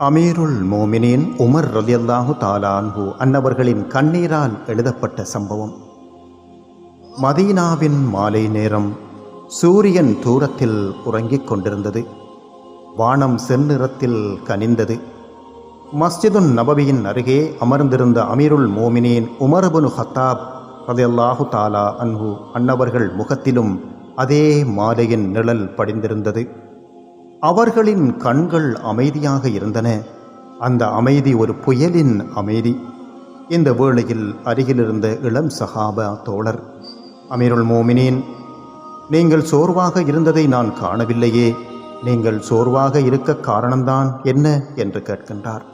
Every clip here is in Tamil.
அமீருல் மோமினின் உமர் ரலியல்லாஹு தஆலா அன்ஹு அன்னவர்களின் கண்ணீரால் எழுதப்பட்ட சம்பவம். மதீனாவின் மாலை நேரம். சூரியன் தூரத்தில் உறங்கிக் கொண்டிருந்தது. வானம் செந்நிறத்தில் கனிந்தது. மஸ்ஜிதுன் நபவியின் அருகே அமர்ந்திருந்த அமீருல் மோமினின் உமர் இப்னு ஹத்தாப் ரலியல்லாஹு தஆலா அன்ஹு அன்னவர்கள் முகத்திலும் அதே மாலையின் நிழல் படிந்திருந்தது. அவர்களின் கண்கள் அமைதியாக இருந்தன. அந்த அமைதி ஒரு புயலின் அமைதி. இந்த வேளையில் அருகிலிருந்த இளம் சஹாபா தோழர், அமீருல் மோமினின், நீங்கள் சோர்வாக இருந்ததை நான் காணவில்லையே, நீங்கள் சோர்வாக இருக்க காரணம்தான் என்ன என்று கேட்கின்றார்.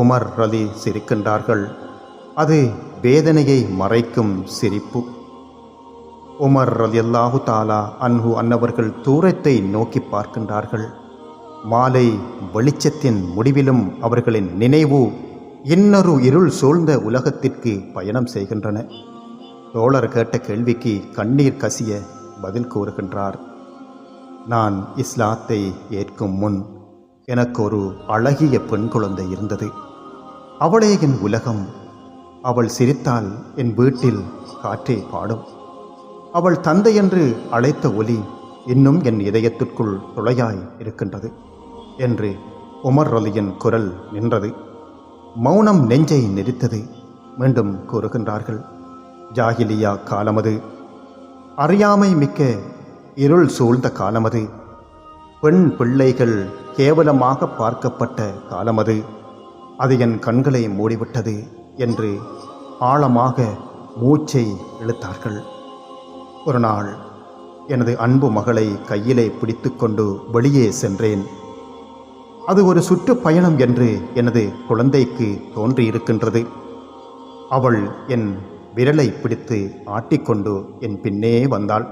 உமர் ரலி சிரிக்கின்றார்கள். அது வேதனையை மறைக்கும் சிரிப்பு. உமர் ரலியல்லாஹு தஆலா அன்ஹு அன்னவர்கள் தூரத்தை நோக்கி பார்க்கின்றார்கள். மாலை வெளிச்சத்தின் முடிவிலும் அவர்களின் நினைவு இன்னொரு இருள் சூழ்ந்த உலகத்திற்கு பயணம் செய்கின்றன. தோழர் கேட்ட கேள்விக்கு கண்ணீர் கசிய பதில் கூறுகின்றார். நான் இஸ்லாத்தை ஏற்கும் முன் எனக்கு ஒரு அழகிய பெண் குழந்தை இருந்தது. அவளே என் உலகம். அவள் சிரித்தால் என் வீட்டில் காற்றே பாடும். அவள் தந்தை என்று அழைத்த ஒலி இன்னும் என் இதயத்திற்குள் துளையாய் இருக்கின்றது என்று உமர் ரலியின் குரல் நின்றது. மௌனம் நெஞ்சை நெரித்தது. மீண்டும் கூறுகின்றார்கள், ஜாஹிலியா காலமது, அறியாமை மிக்க இருள் சூழ்ந்த காலமது, பெண் பிள்ளைகள் கேவலமாக பார்க்கப்பட்ட காலமது, அது என் கண்களை மூடிவிட்டது என்று ஆழமாக மூச்சை இழுத்தார்கள். ஒரு நாள் எனது அன்பு மகளை கையிலே பிடித்து கொண்டு வெளியே சென்றேன். அது ஒரு சுற்றுப்பயணம் என்று எனது குழந்தைக்கு தோன்றியிருக்கின்றது. அவள் என் விரலை பிடித்து ஆட்டிக்கொண்டு என் பின்னே வந்தாள்.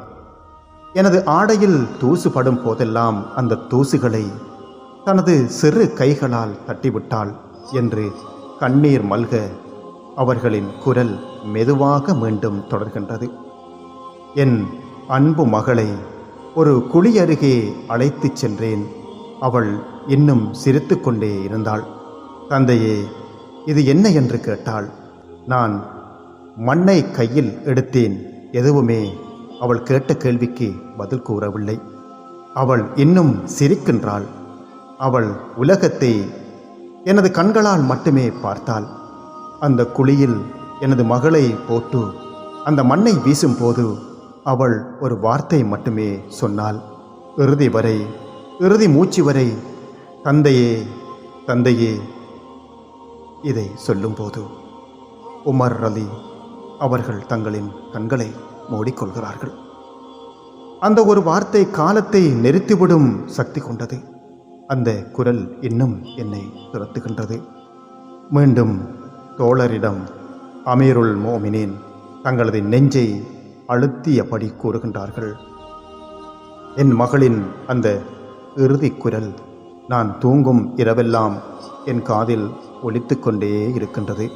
எனது ஆடையில் தூசு படும் போதெல்லாம் அந்த தூசுகளை தனது சிறு கைகளால் தட்டிவிட்டாள் என்று கண்ணீர் மல்க அவர்களின் குரல் மெதுவாக மீண்டும் தொடர்கின்றது. என் அன்பு மகளை ஒரு குழி அருகே அழைத்துச் சென்றேன். அவள் இன்னும் சிரித்து கொண்டே இருந்தாள். தந்தையே, இது என்ன என்று கேட்டாள். நான் மண்ணை கையில் எடுத்தேன். எதுவுமே அவள் கேட்ட கேள்விக்கு பதில் கூறவில்லை. அவள் இன்னும் சிரிக்கின்றாள். அவள் உலகத்தை எனது கண்களால் மட்டுமே பார்த்தாள். அந்த குழியில் எனது மகளை போட்டு அந்த மண்ணை வீசும்போது அவள் ஒரு வார்த்தை மட்டுமே சொன்னாள். இறுதி வரை, இறுதி மூச்சு வரை, தந்தையே, தந்தையே. இதை சொல்லும்போது உமர் ரலி அவர்கள் தங்களின் கண்களை மூடிக்கொள்கிறார்கள். அந்த ஒரு வார்த்தை காலத்தை நெரித்துவிடும் சக்தி கொண்டது. அந்த குரல் இன்னும் என்னை துரத்துகின்றது. மீண்டும் தோழரிடம் அமீருல் மோமினின் தங்களது நெஞ்சை அழுத்தியபடி கூறுகின்றார்கள். என் மகளின் அந்த இறுதி குரல் நான் தூங்கும் இரவெல்லாம் என் காதில் ஒலித்து கொண்டே இருக்கின்றது.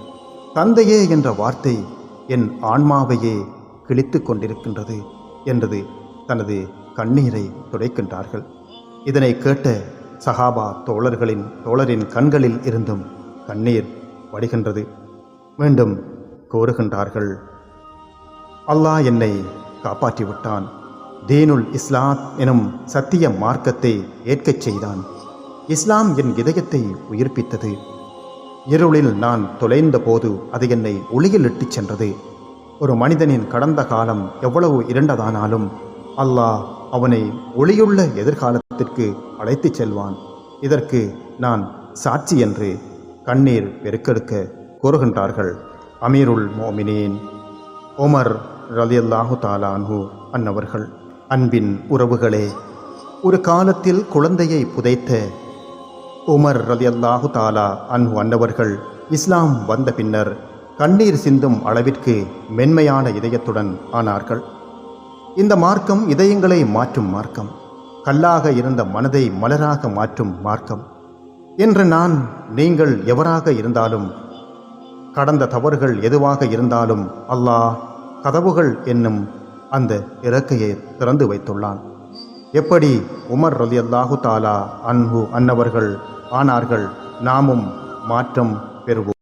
தந்தையே என்ற வார்த்தை என் ஆன்மாவையே கிழித்து கொண்டிருக்கின்றது என்றது தனது கண்ணீரை துடைக்கின்றார்கள். இதனை கேட்ட சஹாபா தோழரின் கண்களில் இருந்தும் கண்ணீர் வடிகின்றது. மீண்டும் கூறுகின்றார்கள், அல்லாஹ் என்னை காப்பாற்றிவிட்டான். தீனுல் இஸ்லாம் எனும் சத்திய மார்க்கத்தை ஏற்கச் செய்தான். இஸ்லாம் என் இதயத்தை உயிர்ப்பித்தது. இருளில் நான் தொலைந்த போது அது என்னை ஒளியில் இட்டுச் சென்றது. ஒரு மனிதனின் கடந்த காலம் எவ்வளவு இருண்டதானாலும் அல்லாஹ் அவனை ஒளியுள்ள எதிர்காலத்திற்கு அழைத்துச் செல்வான். இதற்கு நான் சாட்சி என்று கண்ணீர் பெருக்கெடுக்க கூறுகின்றார்கள் அமீருல் மோமினின் உமர் ரலியல்லாஹு தஆலா அன்ஹு அன்னவர்கள். அன்பின் உறவுகளே, ஒரு காலத்தில் குழந்தையை புதைத்த உமர் ரலியல்லாஹு தஆலா அன்ஹு அன்னவர்கள் இஸ்லாம் வந்த பின்னர் கண்ணீர் சிந்தும் அளவிற்கு மென்மையான இதயத்துடன் ஆனார்கள். இந்த மார்க்கம் இதயங்களை மாற்றும் மார்க்கம். கல்லாக இருந்த மனதை மலராக மாற்றும் மார்க்கம். இன்று நான், நீங்கள் எவராக இருந்தாலும், கடந்த தவறுகள் எதுவாக இருந்தாலும் அல்லாஹ் கதவுகள் என்னும் அந்த இறக்கையை திறந்து வைத்துள்ளான். எப்படி உமர் ரலியல்லாஹு தஆலா அன்ஹு அன்னவர்கள் ஆனார்கள். நாமும் மாற்றம் பெறுவோம்.